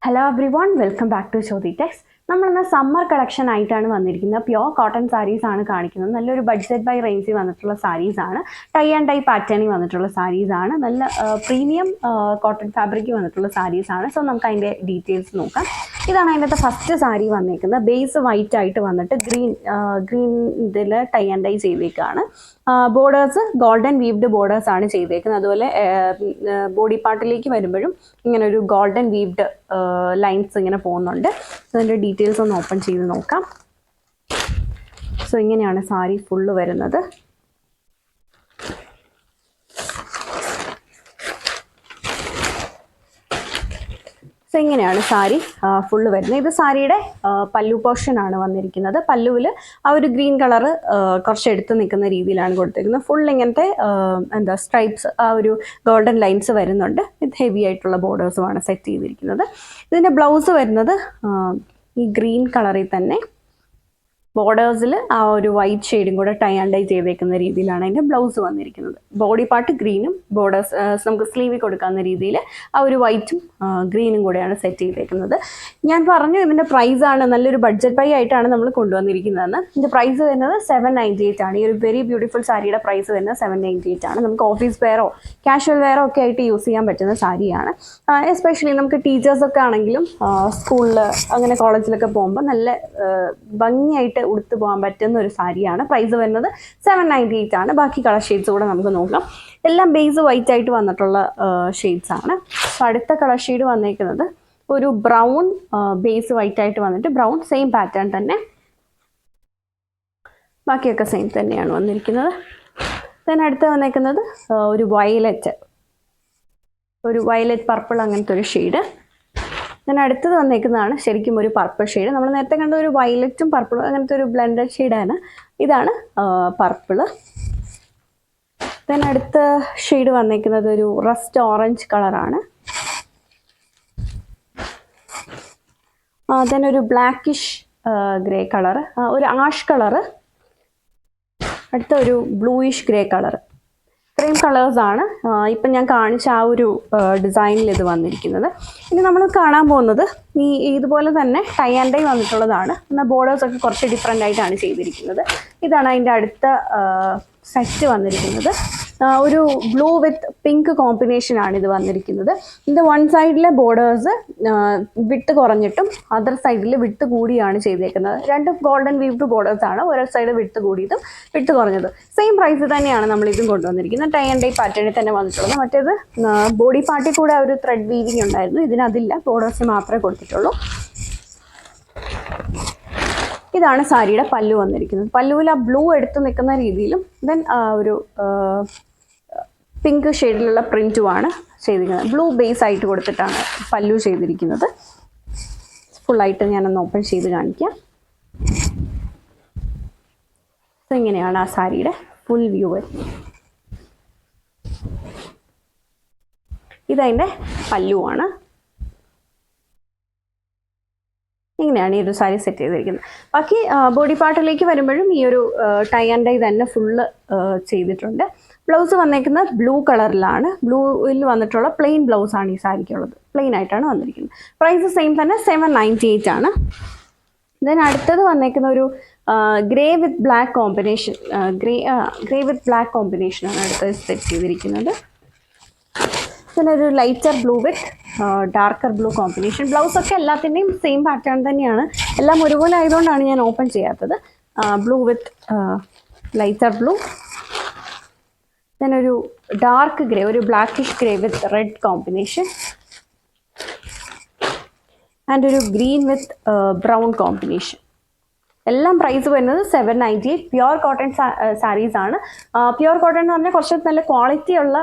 Hello everyone, welcome back to Jyoti Text. നമ്മളിന്ന് summer collection ആയിട്ടാണ് വന്നിരിക്കുന്നത്. പ്യോർ കോട്ടൺ സാരീസ് ആണ് കാണിക്കുന്നത്. നല്ലൊരു ബഡ്ജറ്റ് ബൈ റേഞ്ചിൽ വന്നിട്ടുള്ള സാരീസ് ആണ്. ടൈ ആൻഡ് ഡൈ പാറ്റേണിൽ വന്നിട്ടുള്ള സാരീസ് ആണ്. നല്ല പ്രീമിയം കോട്ടൺ ഫാബ്രിക് വന്നിട്ടുള്ള സാരീസ് ആണ്. സോ നമുക്ക് അതിൻ്റെ ഡീറ്റെയിൽസ് നോക്കാം. ഇതാണ് അതിൻ്റെ ഫസ്റ്റ് സാരി വന്നിരിക്കുന്നത്. ബേസ് വൈറ്റ് ആയിട്ട് വന്നിട്ട് ഗ്രീൻ ഇതിൽ ടൈ ആൻഡ് ഡൈ ചെയ്തേക്കാണ്. ബോർഡേഴ്സ് ഗോൾഡൻ വീവ്ഡ് ബോർഡേഴ്സ് ആണ് ചെയ്തേക്കുന്നത്. അതുപോലെ ബോഡി പാർട്ടിലേക്ക് വരുമ്പോഴും ഇങ്ങനെ ഒരു ഗോൾഡൻ വീവ്ഡ് ലൈൻസ് ഇങ്ങനെ പോകുന്നുണ്ട്. അതിൻ്റെ ഡീറ്റെയിൽസ് ഒന്ന് ഓപ്പൺ ചെയ്ത് നോക്കാം. സോ ഇങ്ങനെയാണ് സാരി ഫുള്ള് വരുന്നത്. സോ ഇങ്ങനെയാണ് സാരി ഫുള്ള് വരുന്നത്. ഇത് സാരിയുടെ പല്ലു പോർഷൻ ആണ് വന്നിരിക്കുന്നത്. പല്ലുവിൽ ആ ഒരു ഗ്രീൻ കളറ് കുറച്ച് എടുത്ത് നിൽക്കുന്ന രീതിയിലാണ് കൊടുത്തിരിക്കുന്നത്. ഫുൾ ഇങ്ങനത്തെ സ്ട്രൈപ്സ് ആ ഒരു ഗോൾഡൻ ലൈൻസ് വരുന്നുണ്ട്. ഇത് ഹെവി ആയിട്ടുള്ള ബോർഡേഴ്സുമാണ് സെറ്റ് ചെയ്തിരിക്കുന്നത്. ഇതിൻ്റെ ബ്ലൗസ് വരുന്നത് ഈ ഗ്രീൻ കളറിൽ തന്നെ ബോർഡേഴ്സിൽ ആ ഒരു വൈറ്റ് ഷെയ്ഡും കൂടെ ടൈ ആൻഡ് ഡൈ ചെയ്തേക്കുന്ന രീതിയിലാണ് അതിൻ്റെ ബ്ലൗസ് വന്നിരിക്കുന്നത്. ബോഡി പാർട്ട് ഗ്രീനും ബോർഡേഴ്സ് നമുക്ക് സ്ലീവിൽ കൊടുക്കാവുന്ന രീതിയിൽ ആ ഒരു വൈറ്റും ഗ്രീനും കൂടെയാണ് സെറ്റ് ചെയ്തേക്കുന്നത്. ഞാൻ പറഞ്ഞു ഇതിൻ്റെ പ്രൈസാണ് നല്ലൊരു ബഡ്ജറ്റ് ബൈ ആയിട്ടാണ് നമ്മൾ കൊണ്ടുവന്നിരിക്കുന്നതെന്ന്. ഇതിൻ്റെ പ്രൈസ് വരുന്നത് 798 ആണ്. ഈ ഒരു വെരി ബ്യൂട്ടിഫുൾ സാരിയുടെ പ്രൈസ് വരുന്നത് 798 ആണ്. നമുക്ക് ഓഫീസ് വെയറോ കാഷ്വൽ വെയറോ ഒക്കെ ആയിട്ട് യൂസ് ചെയ്യാൻ പറ്റുന്ന സാരിയാണ്. എസ്പെഷ്യലി നമുക്ക് ടീച്ചേഴ്സൊക്കെ ആണെങ്കിലും സ്കൂളിൽ അങ്ങനെ കോളേജിലൊക്കെ പോകുമ്പോൾ നല്ല ഭംഗിയായിട്ട് ഉടുത്തു പോകാൻ പറ്റുന്ന ഒരു സാരിയാണ്. പ്രൈസ് വരുന്നത് 798 ആണ്. ബാക്കി കളർ ഷെയ്ഡ്സ് കൂടെ നമുക്ക് നോക്കാം. എല്ലാം ബേസ് വൈറ്റ് ആയിട്ട് വന്നിട്ടുള്ള ഷെയ്ഡ്സ് ആണ്. സോ അടുത്ത കളർ ഷെയ്ഡ് വന്നിരിക്കുന്നത് ഒരു ബ്രൗൺ ബേസ് വൈറ്റ് ആയിട്ട് വന്നിട്ട് ബ്രൗൺ സെയിം പാറ്റേൺ തന്നെ, ബാക്കിയൊക്കെ സെയിം തന്നെയാണ് വന്നിരിക്കുന്നത്. then അടുത്ത് വന്നിരിക്കുന്നത് ഒരു വയലറ്റ് പർപ്പിൾ അങ്ങനത്തെ ഒരു ഷെയ്ഡ്. then അടുത്തത് വന്നേക്കുന്നതാണ് ശരിക്കും ഒരു പർപ്പിൾ ഷെയ്ഡ്. നമ്മൾ നേരത്തെ കണ്ട ഒരു വയലറ്റും പർപ്പിളും അങ്ങനത്തെ ഒരു ബ്ലെൻഡഡ് ഷെയ്ഡാണ്. ഇതാണ് പർപ്പിള്. then അടുത്ത ഷെയ്ഡ് വന്നേക്കുന്നത് ഒരു റസ്റ്റ് ഓറഞ്ച് കളറാണ്. then ഒരു ബ്ലാക്കിഷ് ഗ്രേ കളറ്, ഒരു ആഷ് കളറ്, അടുത്ത ഒരു ബ്ലൂയിഷ് ഗ്രേ കളറ്. ഇത്രയും കളേഴ്സാണ് ഇപ്പം ഞാൻ കാണിച്ച ആ ഒരു ഡിസൈനിൽ ഇത് വന്നിരിക്കുന്നത്. ഇനി നമ്മൾ കാണാൻ പോകുന്നത് ഇതുപോലെ തന്നെ ടൈ ആൻഡ് ഡൈ വന്നിട്ടുള്ളതാണ്. എന്നാൽ ബോർഡേഴ്സൊക്കെ കുറച്ച് ഡിഫറെൻ്റ് ആയിട്ടാണ് ചെയ്തിരിക്കുന്നത്. ഇതാണ് അതിൻ്റെ അടുത്ത സെറ്റ് വന്നിരിക്കുന്നത്. ഒരു ബ്ലൂ വിത്ത് പിങ്ക് കോമ്പിനേഷനാണ് ഇത് വന്നിരിക്കുന്നത്. ഇതിൻ്റെ വൺ സൈഡിലെ ബോർഡേഴ്സ് വിട്ട് കുറഞ്ഞിട്ടും അതർ സൈഡിൽ വിട്ട് കൂടിയാണ് ചെയ്തേക്കുന്നത്. രണ്ട് ഗോൾഡൻ വീവ്ഡ് ബോർഡേഴ്സാണ്. ഒരു സൈഡ് വിട്ട് കൂടിയതും വിട്ട് കുറഞ്ഞത്. സെയിം പ്രൈസ് തന്നെയാണ് നമ്മൾ ഇതും കൊണ്ടുവന്നിരിക്കുന്നത്. ടൈ ആൻഡ് ഡൈ പാറ്റേണിൽ തന്നെ വന്നിട്ടുള്ളത്. മറ്റേത് ബോഡി പാർട്ടിൽ കൂടെ ഒരു ത്രെഡ് വീവിങ് ഉണ്ടായിരുന്നു. ഇതിനതില്ല, ബോർഡേഴ്സ് മാത്രമേ കൊടുത്തിട്ടുള്ളൂ. ഇതാണ് സാരിയുടെ പല്ലു വന്നിരിക്കുന്നത്. പല്ലുവിൽ ആ ബ്ലൂ എടുത്ത് നിൽക്കുന്ന രീതിയിലും ദെൻ ഒരു പിങ്ക് ഷെയ്ഡിലുള്ള പ്രിൻറ്റുമാണ് ചെയ്തിരിക്കുന്നത്. ബ്ലൂ ബേസ് ആയിട്ട് കൊടുത്തിട്ടാണ് പല്ലു ചെയ്തിരിക്കുന്നത്. ഫുള്ളായിട്ട് ഞാനൊന്ന് ഓപ്പൺ ചെയ്ത് കാണിക്കാം. സോ ഇങ്ങനെയാണ് ആ സാരിയുടെ ഫുൾ വ്യൂ വരുന്നത്. ഇതതിൻ്റെ പല്ലുവാണ്. ഇങ്ങനെയാണ് ഈ ഒരു സാരി സെറ്റ് ചെയ്തിരിക്കുന്നത്. ബാക്കി ബോഡി പാർട്ടിലേക്ക് വരുമ്പോഴും ഈ ഒരു ടൈ ആൻഡ് ഡൈ തന്നെ ഫുള്ള് ചെയ്തിട്ടുണ്ട്. ബ്ലൗസ് വന്നേക്കുന്നത് ബ്ലൂ കളറിലാണ്. ബ്ലൂവിൽ വന്നിട്ടുള്ള പ്ലെയിൻ ബ്ലൗസാണ് ഈ സാരിക്കുള്ളത്. പ്ലെയിൻ ആയിട്ടാണ് വന്നിരിക്കുന്നത്. പ്രൈസ് സെയിം തന്നെ 798 ആണ്. ദെൻ അടുത്തത് വന്നേക്കുന്ന ഒരു grey with black combination, grey with black കോമ്പിനേഷനാണ് അടുത്തത് സെറ്റ് ചെയ്തിരിക്കുന്നത്. പിന്നെ ഒരു lighter blue with darker blue combination. ബ്ലൗസൊക്കെ എല്ലാത്തിൻ്റെയും സെയിം പാറ്റേൺ തന്നെയാണ്. എല്ലാം ഒരുപോലെ ആയതുകൊണ്ടാണ് ഞാൻ ഓപ്പൺ ചെയ്യാത്തത്. ബ്ലൂ വിത്ത് ലൈറ്റർ ബ്ലൂ, then ഒരു ഡാർക്ക് ഗ്രേ, ഒരു blackish grey with red combination, and ഒരു ഗ്രീൻ വിത്ത് ബ്രൗൺ കോമ്പിനേഷൻ. എല്ലാം പ്രൈസ് വരുന്നത് 798. പ്യുവർ കോട്ടൺ സാരീസ് ആണ്. പ്യുവർ കോട്ടൺ എന്ന് പറഞ്ഞാൽ കുറച്ച് നല്ല ക്വാളിറ്റി ഉള്ള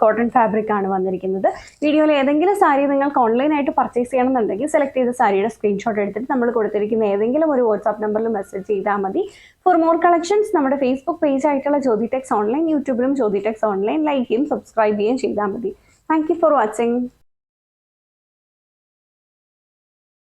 കോട്ടൺ ഫാബ്രിക് ആണ് വന്നിരിക്കുന്നത്. വീഡിയോയിൽ ഏതെങ്കിലും സാരി നിങ്ങൾക്ക് ഓൺലൈനായിട്ട് പർച്ചേസ് ചെയ്യണമെന്നുണ്ടെങ്കിൽ സെലക്ട് ചെയ്ത സാരിയുടെ സ്ക്രീൻഷോട്ട് എടുത്തിട്ട് നമ്മൾ കൊടുത്തിരിക്കുന്ന ഏതെങ്കിലും ഒരു വാട്സാപ്പ് നമ്പറിൽ മെസ്സേജ് ചെയ്താൽ മതി. ഫോർ മോർ കളക്ഷൻസ് നമ്മുടെ ഫേസ്ബുക്ക് പേജ് ആയിട്ടുള്ള ജ്യോതി ടെക്സ് ഓൺലൈൻ, യൂട്യൂബിലും ജ്യോതി ടെക്സ് ഓൺലൈൻ ലൈക്ക് ചെയ്യും സബ്സ്ക്രൈബ് ചെയ്യുകയും ചെയ്താൽ മതി. Thank you for watching.